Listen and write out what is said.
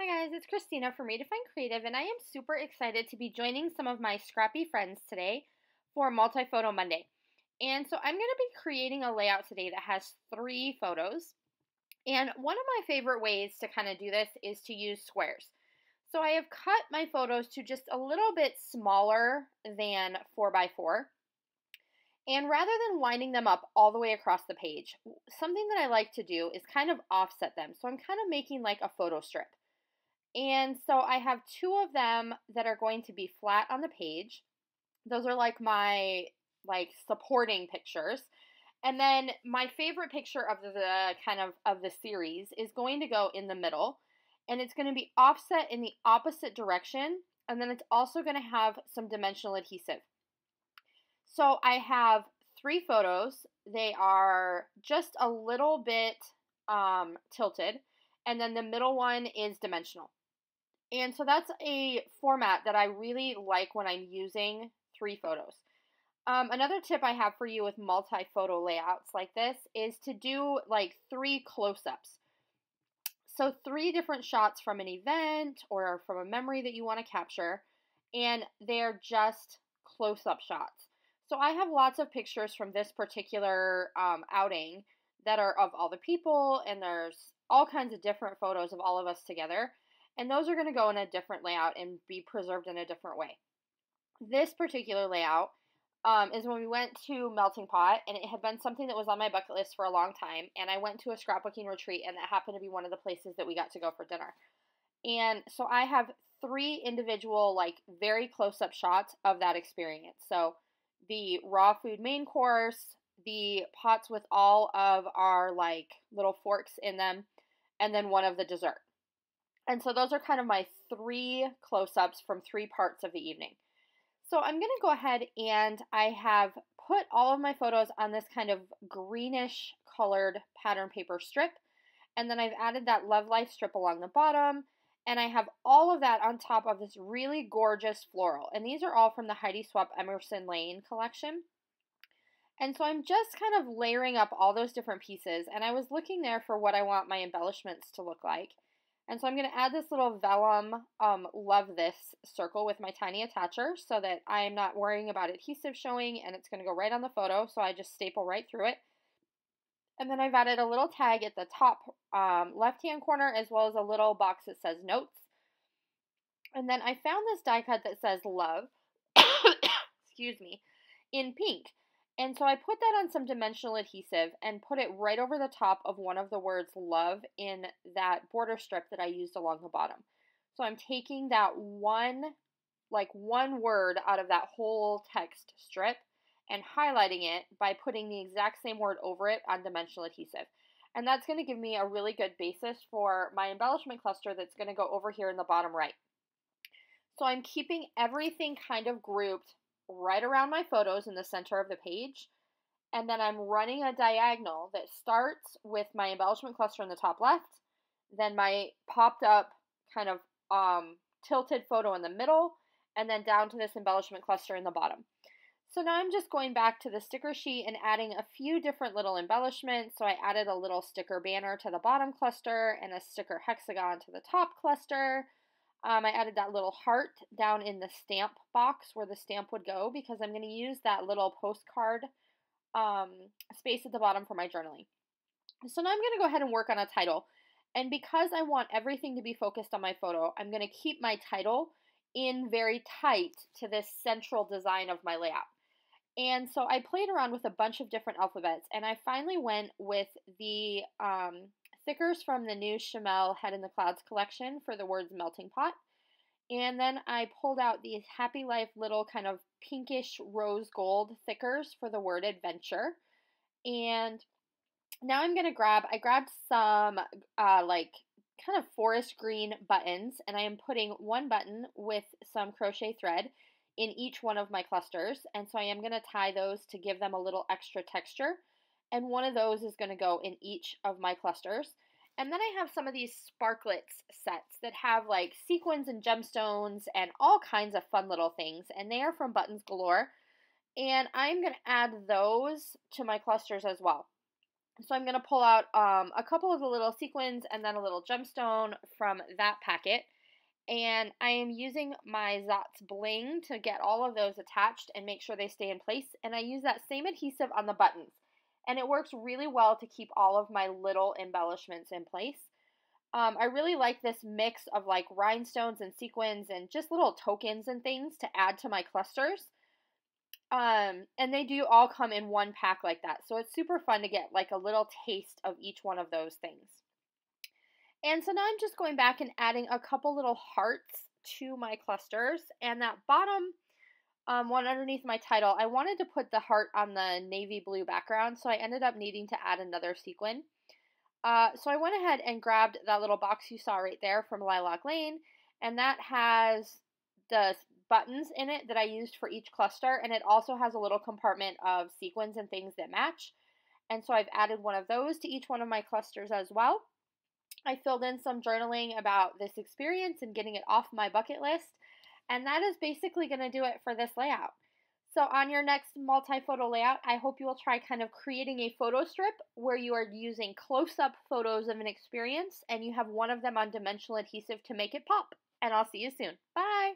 Hi guys, it's Christina from Redefine Creative, and I am super excited to be joining some of my scrappy friends today for Multi-Photo Monday. And so I'm going to be creating a layout today that has 3 photos. And one of my favorite ways to kind of do this is to use squares. So I have cut my photos to just a little bit smaller than 4 by 4. And rather than lining them up all the way across the page, something that I like to do is kind of offset them. So I'm kind of making like a photo strip. And so I have 2 of them that are going to be flat on the page. Those are like my supporting pictures. And then my favorite picture of the of the series is going to go in the middle, and it's going to be offset in the opposite direction, and then it's also going to have some dimensional adhesive. So I have 3 photos. They are just a little bit tilted, and then the middle one is dimensional. And so that's a format that I really like when I'm using 3 photos. Another tip I have for you with multi-photo layouts like this is to do like 3 close-ups. So 3 different shots from an event or from a memory that you want to capture, and they're just close-up shots. So I have lots of pictures from this particular outing that are of all the people, and there's all kinds of different photos of all of us together. And those are going to go in a different layout and be preserved in a different way. This particular layout is when we went to Melting Pot, and it had been something that was on my bucket list for a long time, and I went to a scrapbooking retreat, and that happened to be one of the places that we got to go for dinner. And so I have 3 individual, very close-up shots of that experience. So the raw food main course, the pots with all of our little forks in them, and then one of the dessert. And so those are kind of my 3 close-ups from 3 parts of the evening. So I'm going to go ahead, and I have put all of my photos on this kind of greenish colored pattern paper strip. And then I've added that Love Life strip along the bottom. And I have all of that on top of this really gorgeous floral. And these are all from the Heidi Swapp Emerson Lane collection. And so I'm just kind of layering up all those different pieces. And I was looking there for what I want my embellishments to look like. And so I'm going to add this little vellum Love This circle with my tiny attacher so that I'm not worrying about adhesive showing, and it's going to go right on the photo, so I just staple right through it. And then I've added a little tag at the top left-hand corner, as well as a little box that says notes. And then I found this die cut that says love, excuse me, in pink. And so I put that on some dimensional adhesive and put it right over the top of one of the words love in that border strip that I used along the bottom. So I'm taking that one word out of that whole text strip and highlighting it by putting the exact same word over it on dimensional adhesive. And that's going to give me a really good basis for my embellishment cluster that's going to go over here in the bottom right. So I'm keeping everything kind of grouped right around my photos in the center of the page, and then I'm running a diagonal that starts with my embellishment cluster in the top left, then my popped up kind of tilted photo in the middle, and then down to this embellishment cluster in the bottom. So now I'm just going back to the sticker sheet and adding a few different little embellishments. So I added a little sticker banner to the bottom cluster and a sticker hexagon to the top cluster. I added that little heart down in the stamp box where the stamp would go, because I'm going to use that little postcard space at the bottom for my journaling. So now I'm going to go ahead and work on a title. And because I want everything to be focused on my photo, I'm going to keep my title in very tight to this central design of my layout. And so I played around with a bunch of different alphabets, and I finally went with the stickers from the new Chamel Head in the Clouds collection for the words Melting Pot. And then I pulled out these Happy Life little kind of pinkish rose gold stickers for the word adventure. And now I'm going to I grabbed some kind of forest green buttons, and I am putting one button with some crochet thread in each one of my clusters. And so I am going to tie those to give them a little extra texture. And one of those is going to go in each of my clusters. And then I have some of these sparklets sets that have sequins and gemstones and all kinds of fun little things. And they are from Buttons Galore. And I'm going to add those to my clusters as well. So I'm going to pull out a couple of the little sequins and then a little gemstone from that packet. And I am using my Zotz Bling to get all of those attached and make sure they stay in place. And I use that same adhesive on the buttons. And it works really well to keep all of my little embellishments in place. I really like this mix of like rhinestones and sequins and just little tokens and things to add to my clusters. And they do all come in one pack like that. So it's super fun to get like a little taste of each one of those things. And so now I'm just going back and adding a couple little hearts to my clusters. And that bottom one underneath my title, I wanted to put the heart on the navy blue background, so I ended up needing to add another sequin. So I went ahead and grabbed that little box you saw right there from Lilac Lane, and that has the buttons in it that I used for each cluster, and it also has a little compartment of sequins and things that match. And so I've added one of those to each one of my clusters as well. I filled in some journaling about this experience and getting it off my bucket list, and that is basically going to do it for this layout. So on your next multi-photo layout, I hope you will try kind of creating a photo strip where you are using close-up photos of an experience and you have one of them on dimensional adhesive to make it pop. And I'll see you soon. Bye!